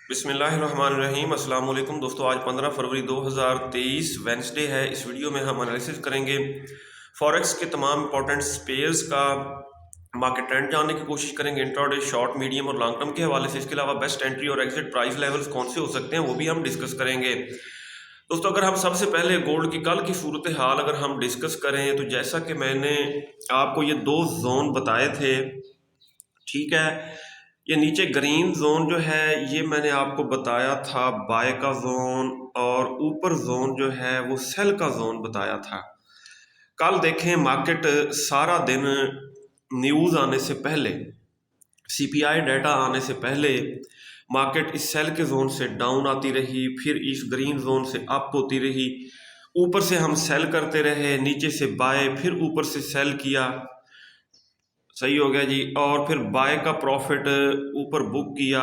बिस्मिल्लाहिर्रहमानिर्रहीम। अस्सलाम वालेकुम दोस्तों, आज 15 फरवरी 2023 वेंसडे है। इस वीडियो में हम एनालिसिस करेंगे फॉरेक्स के तमाम इंपॉर्टेंट स्पेयर्स का, मार्केट ट्रेंड जानने की कोशिश करेंगे इंट्राडे, शॉर्ट, मीडियम और लॉन्ग टर्म के हवाले से। इसके अलावा बेस्ट एंट्री और एग्जिट प्राइस लेवल्स कौन से हो सकते हैं वो भी हम डिस्कस करेंगे। दोस्तों, अगर हम सबसे पहले गोल्ड की कल की सूरत हाल अगर हम डिस्कस करें तो जैसा कि मैंने आपको ये दो जोन बताए थे, ठीक है, ये नीचे ग्रीन जोन जो है ये मैंने आपको बताया था बाय का जोन, और ऊपर जोन जो है वो सेल का जोन बताया था। कल देखें मार्केट सारा दिन न्यूज़ आने से पहले, सीपीआई डाटा आने से पहले मार्केट इस सेल के जोन से डाउन आती रही, फिर इस ग्रीन जोन से अप होती रही, ऊपर से हम सेल करते रहे, नीचे से बाय, फिर ऊपर से सेल किया, सही हो गया जी, और फिर बाय का प्रॉफिट ऊपर बुक किया,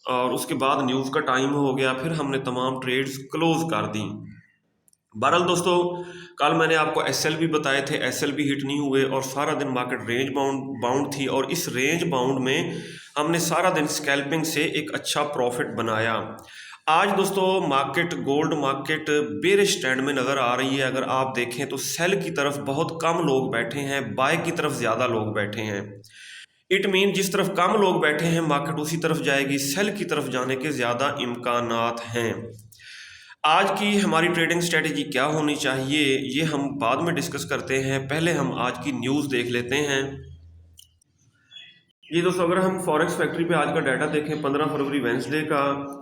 और उसके बाद न्यूज़ का टाइम हो गया, फिर हमने तमाम ट्रेड्स क्लोज कर दी। बहरहाल दोस्तों, कल मैंने आपको एसएल भी बताए थे, एसएल भी हिट नहीं हुए और सारा दिन मार्केट रेंज बाउंड थी, और इस रेंज बाउंड में हमने सारा दिन स्कैल्पिंग से एक अच्छा प्रॉफिट बनाया। आज दोस्तों market, gold market bearish trend में नज़र आ रही है। अगर आप देखें तो सेल की तरफ बहुत कम लोग बैठे हैं, बाय की तरफ ज़्यादा लोग बैठे हैं। इट मीन जिस तरफ कम लोग बैठे हैं मार्केट उसी तरफ जाएगी, सेल की तरफ जाने के ज़्यादा इम्कानात हैं। आज की हमारी ट्रेडिंग स्ट्रेटेजी क्या होनी चाहिए ये हम बाद में डिस्कस करते हैं, पहले हम आज की न्यूज़ देख लेते हैं। ये दोस्तों, अगर हम फॉरेक्स फैक्ट्री पे आज का डाटा देखें 15 फरवरी वेंसडे का,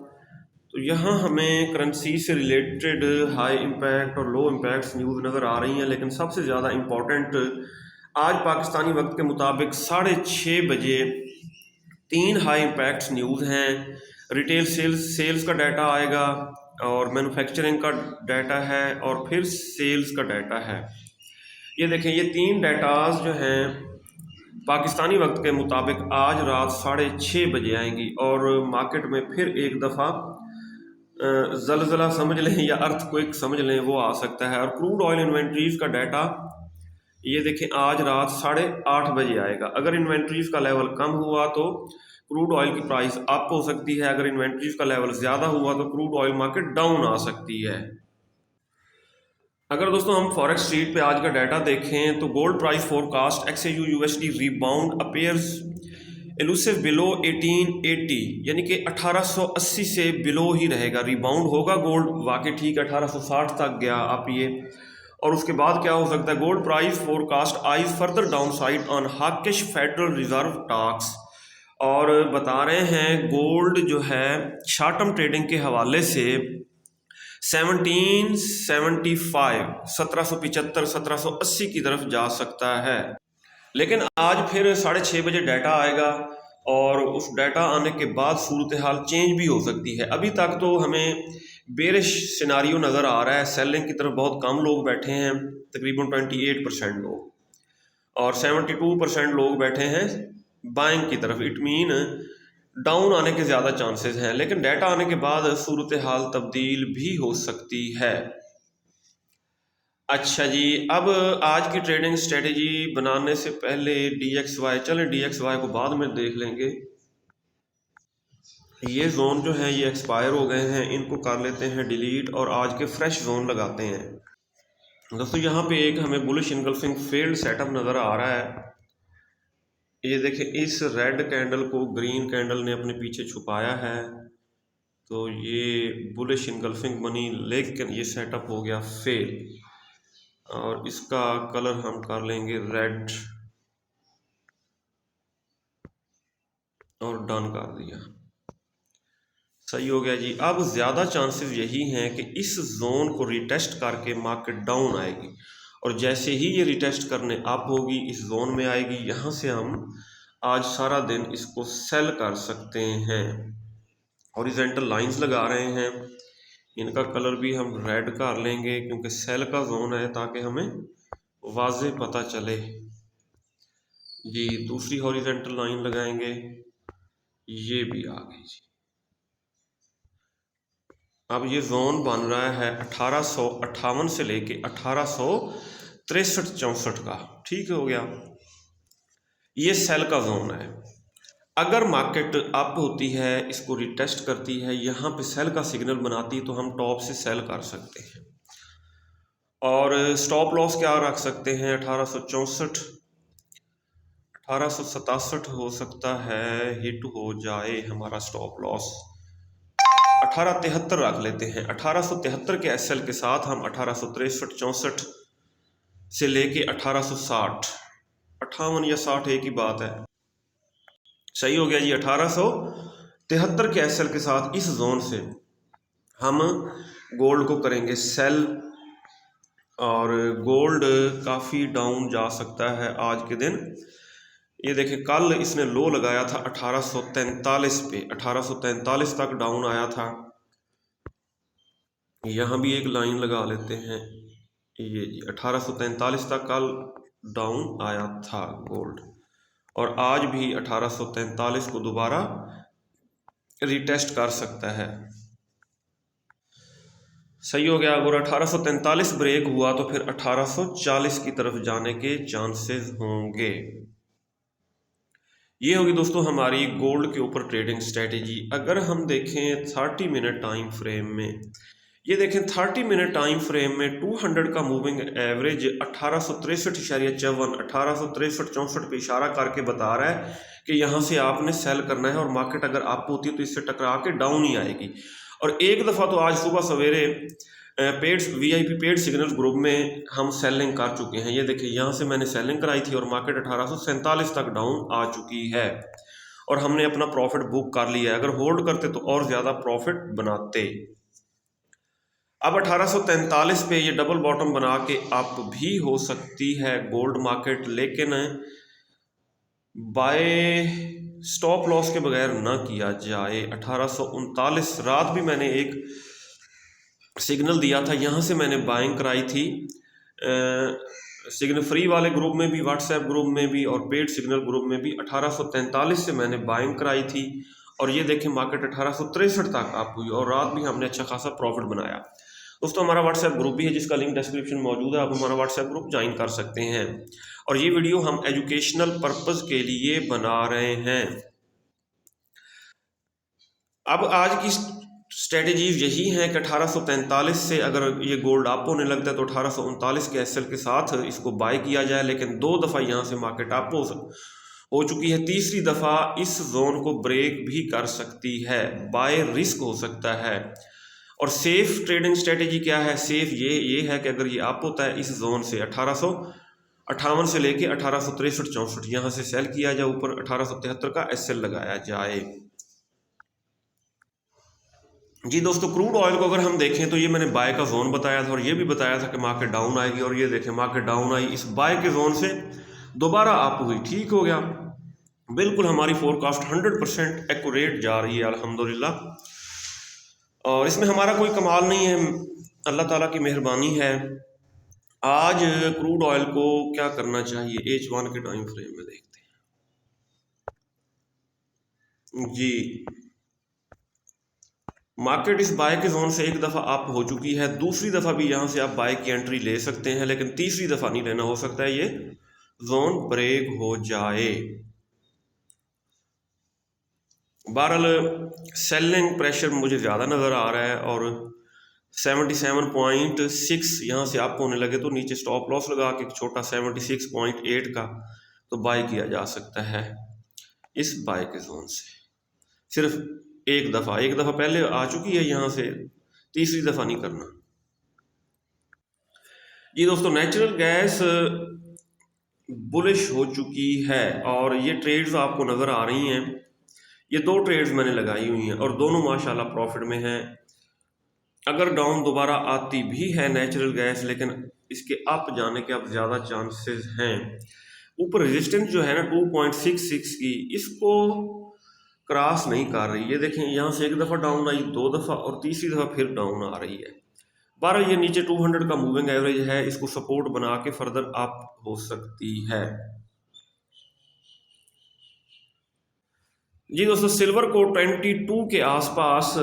तो यहाँ हमें करेंसी से रिलेटेड हाई इम्पैक्ट और लो इम्पैक्ट न्यूज़ नज़र आ रही हैं, लेकिन सबसे ज़्यादा इम्पॉर्टेंट आज पाकिस्तानी वक्त के मुताबिक 6:30 बजे 3 हाई इम्पैक्ट न्यूज़ हैं। रिटेल सेल्स का डाटा आएगा, और मैन्युफैक्चरिंग का डाटा है, और फिर सेल्स का डाटा है। ये देखें, ये 3 डाटाज जो हैं पाकिस्तानी वक्त के मुताबिक आज रात 6:30 बजे आएंगी, और मार्केट में फिर एक दफ़ा जलजला समझ लें या अर्थक्वेक समझ लें वो आ सकता है। और क्रूड ऑयल इन्वेंट्रीज का डाटा ये देखें आज रात 8:30 बजे आएगा। अगर इन्वेंट्रीज का लेवल कम हुआ तो क्रूड ऑयल की प्राइस अप हो सकती है, अगर इन्वेंट्रीज का लेवल ज़्यादा हुआ तो क्रूड ऑयल मार्केट डाउन आ सकती है। अगर दोस्तों हम फॉरेक्स स्ट्रीट पे आज का डाटा देखें तो gold price forecast XAU USD rebound appears elusive below 1880, यानी कि 1880 से बिलो ही रहेगा, रिबाउंड होगा गोल्ड, वाकई ठीक है 1860 तक गया आप ये, और उसके बाद क्या हो सकता है। Gold price forecast eyes further down side on hawkish federal reserve talks, और बता रहे हैं गोल्ड जो है शॉर्ट टर्म ट्रेडिंग के हवाले से 1775 1775 1780 की तरफ जा सकता है। लेकिन आज फिर 6:30 बजे डाटा आएगा, और उस डाटा आने के बाद सूरत हाल चेंज भी हो सकती है। अभी तक तो हमें बेरिश सिनारियो नज़र आ रहा है, सेलिंग की तरफ बहुत कम लोग बैठे हैं, तकरीबन 28% लोग, और 72% लोग बैठे हैं बाइंग की तरफ। इट मीन डाउन आने के ज़्यादा चांसेस हैं, लेकिन डाटा आने के बाद सूरत हाल तब्दील भी हो सकती है। अच्छा जी, अब आज की ट्रेडिंग स्ट्रेटेजी बनाने से पहले DXY, चलें DXY को बाद में देख लेंगे। ये जोन जो है ये एक्सपायर हो गए हैं, इनको कर लेते हैं डिलीट, और आज के फ्रेश जोन लगाते हैं। दोस्तों, यहाँ पे एक हमें बुलिश इनगल्फिंग फेल्ड सेटअप नज़र आ रहा है। ये देखें, इस रेड कैंडल को ग्रीन कैंडल ने अपने पीछे छुपाया है, तो ये बुलिश इनगल्फिंग बनी, लेकिन ये सेटअप हो गया फेल, और इसका कलर हम कर लेंगे रेड, और डन कर दिया, सही हो गया जी। अब ज़्यादा चांसेस यही हैं कि इस जोन को रिटेस्ट करके मार्केट डाउन आएगी, और जैसे ही ये रिटेस्ट करने अप होगी इस जोन में आएगी, यहाँ से हम आज सारा दिन इसको सेल कर सकते हैं। हॉरिजॉन्टल लाइंस लगा रहे हैं, इनका कलर भी हम रेड कर लेंगे क्योंकि सेल का जोन है, ताकि हमें वाज़े पता चले जी। दूसरी हॉरिजॉन्टल लाइन लगाएंगे, ये भी आ गई जी। अब ये जोन बन रहा है 1858 से लेके 1863-64 का, ठीक हो गया, ये सेल का जोन है। अगर मार्केट अप होती है, इसको रिटेस्ट करती है, यहाँ पे सेल का सिग्नल बनाती है, तो हम टॉप से सेल कर सकते हैं। और स्टॉप लॉस क्या रख सकते हैं? 1864, 1867 हो सकता है हिट हो जाए हमारा स्टॉप लॉस। 1873 रख लेते हैं। 1873 के एसएल के साथ हम 1863-64 से लेके 1860, 58 या 60 एक ही बात है, सही हो गया जी। 1873 के एसएल के साथ इस जोन से हम गोल्ड को करेंगे सेल, और गोल्ड काफ़ी डाउन जा सकता है आज के दिन। ये देखें, कल इसने लो लगाया था 1843 पे, 1843 तक डाउन आया था। यहाँ भी एक लाइन लगा लेते हैं, ये जी 1843 तक कल डाउन आया था गोल्ड, और आज भी 1843 को दोबारा रिटेस्ट कर सकता है। सही हो गया। अगर 1843 ब्रेक हुआ तो फिर 1840 की तरफ जाने के चांसेस होंगे। ये होगी दोस्तों हमारी गोल्ड के ऊपर ट्रेडिंग स्ट्रेटेजी। अगर हम देखें 30 मिनट टाइम फ्रेम में, ये देखें 30 मिनट टाइम फ्रेम में 200 का मूविंग एवरेज 1863.54, 1863-64 पे इशारा करके बता रहा है कि यहाँ से आपने सेल करना है, और मार्केट अगर अप होती है तो इससे टकरा के डाउन ही आएगी। और एक दफ़ा तो आज सुबह सवेरे paid VIP paid signal group में हम सेलिंग कर चुके हैं। ये देखिए, यहाँ से मैंने सेलिंग कराई थी और मार्केट 1847 तक डाउन आ चुकी है, और हमने अपना प्रॉफिट बुक कर लिया है। अगर होल्ड करते तो और ज़्यादा प्रॉफिट बनाते। अब 1843 पे ये डबल बॉटम बना के अप भी हो सकती है गोल्ड मार्केट, लेकिन बाय स्टॉप लॉस के बगैर ना किया जाए। 1839 रात भी मैंने एक सिग्नल दिया था, यहाँ से मैंने बाइंग कराई थी सिग्नल फ्री वाले ग्रुप में भी, व्हाट्सएप ग्रुप में भी, और पेड सिग्नल ग्रुप में भी। 1843 से मैंने बाइंग कराई थी, और ये देखें मार्केट 1863 तक अप हुई, और रात भी हमने अच्छा खासा प्रॉफिट बनाया। दोस्तों हमारा व्हाट्सएप ग्रुप भी है जिसका लिंक डिस्क्रिप्शन में मौजूद है, आप हमारा व्हाट्सएप ग्रुप ज्वाइन कर सकते हैं। और ये वीडियो हम एजुकेशनल पर्पस के लिए बना रहे हैं। अब आज की स्ट्रेटेजीज यही है कि 1843 से अगर ये गोल्ड अप होने लगता है तो 1839 के एसएल के साथ इसको बाय किया जाए, लेकिन 2 दफ़ा यहाँ से मार्केट अप हो चुकी है, तीसरी दफ़ा इस जोन को ब्रेक भी कर सकती है, बाय रिस्क हो सकता है। और सेफ ट्रेडिंग स्ट्रेटेजी क्या है? सेफ ये है कि अगर ये अप होता है इस जोन से 1858 से लेके 1863-64 यहाँ से सेल किया जाए, ऊपर 1873 का एसएल लगाया जाए। जी दोस्तों, क्रूड ऑयल को अगर हम देखें तो ये मैंने बाय का जोन बताया था, और ये भी बताया था कि मार्केट डाउन आएगी, और ये देखें मार्केट डाउन आई, इस बाय के जोन से दोबारा अप हुई, ठीक हो गया। बिल्कुल हमारी फोरकास्ट 100% एक्यूरेट जा रही है अल्हम्दुलिल्लाह, और इसमें हमारा कोई कमाल नहीं है, अल्लाह ताला की मेहरबानी है। आज क्रूड ऑयल को क्या करना चाहिए, H1 के टाइम फ्रेम में देखते हैं जी। मार्केट इस बाय के जोन से एक दफ़ा अप हो चुकी है, दूसरी दफ़ा भी यहाँ से आप बाय की एंट्री ले सकते हैं, लेकिन तीसरी दफ़ा नहीं लेना, हो सकता है ये जोन ब्रेक हो जाए। बहरहाल सेलिंग प्रेशर मुझे ज़्यादा नज़र आ रहा है, और 77.6 यहाँ से अप होने लगे तो नीचे स्टॉप लॉस लगा के छोटा 76.8 का तो बाय किया जा सकता है इस बाय के जोन से। सिर्फ एक दफ़ा पहले आ चुकी है यहाँ से, तीसरी दफ़ा नहीं करना जी। दोस्तों नेचुरल गैस बुलिश हो चुकी है, और ये ट्रेड्स आपको नज़र आ रही हैं, ये 2 ट्रेड्स मैंने लगाई हुई हैं और दोनों माशाल्लाह प्रॉफिट में हैं। अगर डाउन दोबारा आती भी है नेचुरल गैस, लेकिन इसके अप जाने के अब ज़्यादा चांसेस हैं। ऊपर रेजिस्टेंस जो है ना 2.66 की, इसको क्रॉस नहीं कर रही। ये देखें यहाँ से एक दफ़ा डाउन आई, 2 दफ़ा, और तीसरी दफ़ा फिर डाउन आ रही है। 12 ये नीचे 200 का मूविंग एवरेज है, इसको सपोर्ट बना के फर्दर अप हो सकती है जी। दोस्तों सिल्वर को 22 के आसपास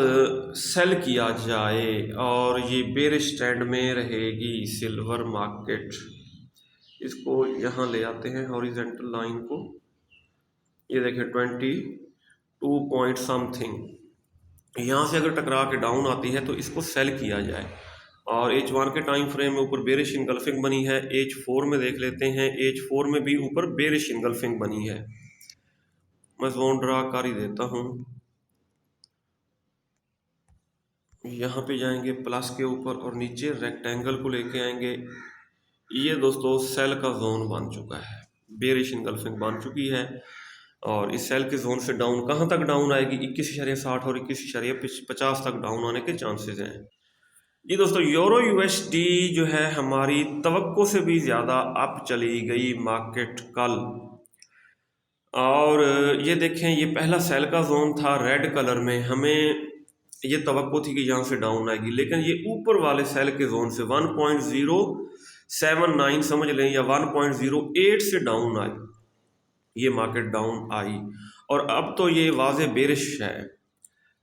सेल किया जाए, और ये बेरिश ट्रेंड में रहेगी सिल्वर मार्केट। इसको यहाँ ले आते हैं हॉरिजॉन्टल लाइन को, ये देखें 20 2 पॉइंट समथिंग, यहाँ से अगर टकरा के डाउन आती है तो इसको सेल किया जाए। और H1 के टाइम फ्रेम में ऊपर बेरिश इनगल्फिंग बनी है। H4 में देख लेते हैं, H4 में भी ऊपर बेरिश इनगल्फिंग बनी है। मैं जोन ड्रा कर ही देता हूँ। यहाँ पे जाएंगे प्लस के ऊपर और नीचे रेक्टेंगल को लेके आएंगे। ये दोस्तों सेल का जोन बन चुका है, बेरिश इनगल्फिंग बन चुकी है। और इस सेल के जोन से डाउन कहाँ तक डाउन आएगी? 21.60 और 21.50 तक डाउन आने के चांसेस हैं। जी दोस्तों, यूरो USD जो है हमारी तवक्को से भी ज़्यादा अप चली गई मार्केट कल। और ये देखें, ये पहला सेल का जोन था रेड कलर में, हमें ये तवक्को थी कि यहाँ से डाउन आएगी, लेकिन ये ऊपर वाले सेल के जोन से 1.079 समझ लें या 1.08 से डाउन आई, ये मार्केट डाउन आई। और अब तो ये वाज़े बेरिश है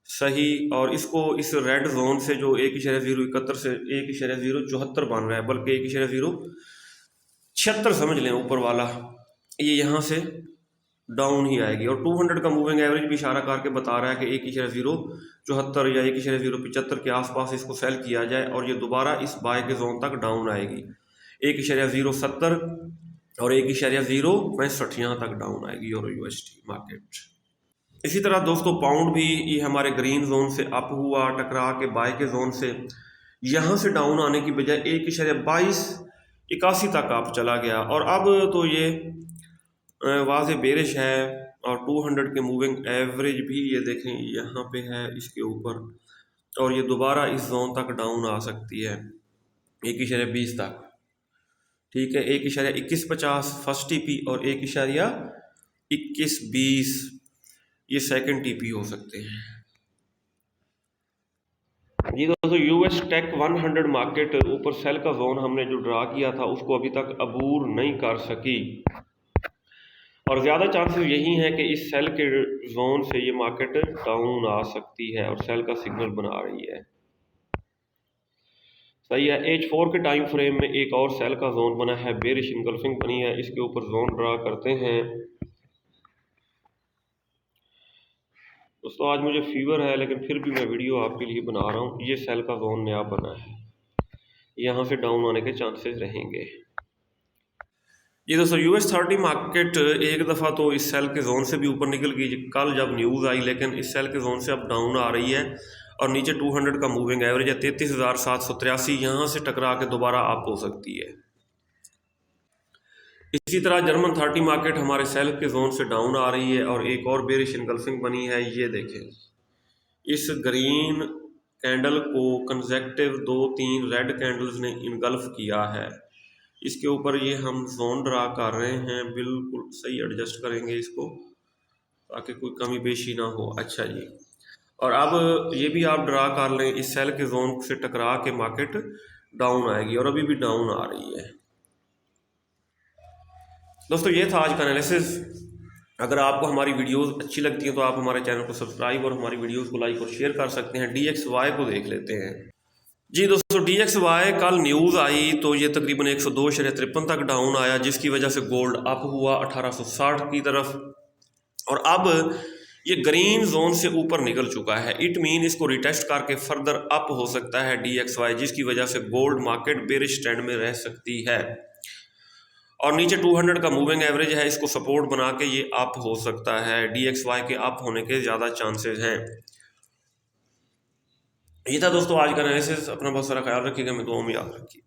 सही। और इसको इस रेड जोन से जो 1.071 से 1.074 बन रहा है, बल्कि 1.076 समझ लें ऊपर वाला, ये यहाँ से डाउन ही आएगी। और 200 का मूविंग एवरेज भी इशारा करके बता रहा है कि 1.074 या 1.075 के आसपास इसको सेल किया जाए और ये दोबारा इस बाय के जोन तक डाउन आएगी। 1.070 और 1.065 यहाँ तक डाउन आएगी यूरो USD मार्केट। इसी तरह दोस्तों पाउंड भी ये हमारे ग्रीन जोन से अप हुआ, टकरा के बाय के जोन से यहाँ से डाउन आने की बजाय 1.2281 तक अप चला गया। और अब तो ये वाज़े बेरिश है। और 200 के मूविंग एवरेज भी ये देखें यहाँ पे है इसके ऊपर, और ये दोबारा इस जोन तक डाउन आ सकती है 1.20 तक। ठीक है, 1.2150 फर्स्ट TP और 1.2120 ये सेकंड TP हो सकते हैं। जी दोस्तों, US टेक 100 मार्केट ऊपर सेल का जोन हमने जो ड्रा किया था उसको अभी तक अबूर नहीं कर सकी, और ज़्यादा चांसेस यही हैं कि इस सेल के जोन से ये मार्केट डाउन आ सकती है और सेल का सिग्नल बना रही है। सही है। H4 के टाइम फ्रेम में एक और सेल का जोन बना है, बेरिश इनगल्फिंग बनी है, इसके ऊपर जोन ड्रा करते हैं। दोस्तों आज मुझे फीवर है लेकिन फिर भी मैं वीडियो आपके लिए बना रहा हूँ। ये सेल का जोन नया बना है, यहाँ से डाउन आने के चांसेस रहेंगे। ये दोस्तों US 30 मार्केट एक दफ़ा तो इस सेल के जोन से भी ऊपर निकल गई कल जब न्यूज़ आई, लेकिन इस सेल के जोन से अब डाउन आ रही है। और नीचे 200 का मूविंग एवरेज है 33,783, यहाँ से टकरा के दोबारा अप हो सकती है। इसी तरह जर्मन 30 मार्केट हमारे सेल के जोन से डाउन आ रही है और एक और बेरिश इनगल्फिंग बनी है। ये देखें, इस ग्रीन कैंडल को कंसेक्टिव 2-3 रेड कैंडल्स ने इनगल्फ किया है। इसके ऊपर ये हम जोन ड्रा कर रहे हैं, बिल्कुल सही एडजस्ट करेंगे इसको ताकि कोई कमी पेशी ना हो। अच्छा जी, और अब ये भी आप ड्रा कर लें, इस सेल के जोन से टकरा के मार्केट डाउन आएगी और अभी भी डाउन आ रही है। दोस्तों ये था आज का एनालिसिस। अगर आपको हमारी वीडियोस अच्छी लगती हैं तो आप हमारे चैनल को सब्सक्राइब और हमारी वीडियोस को लाइक और शेयर कर सकते हैं। DXY को देख लेते हैं। जी दोस्तों, DXY कल न्यूज़ आई तो ये तकरीबन 102.53 तक डाउन आया, जिसकी वजह से गोल्ड अप हुआ 1860 की तरफ। और अब ये ग्रीन जोन से ऊपर निकल चुका है, इट मीन इसको रिटेस्ट करके फर्दर अप हो सकता है DXY, जिसकी वजह से गोल्ड मार्केट बेरिश ट्रेंड में रह सकती है। और नीचे 200 का मूविंग एवरेज है, इसको सपोर्ट बना के ये अप हो सकता है। DXY के अप होने के ज़्यादा चांसेस हैं। ये था दोस्तों आज का एनालिसिस। अपना बहुत सारा ख्याल रखिएगा, मैं दुआ में याद रखिए।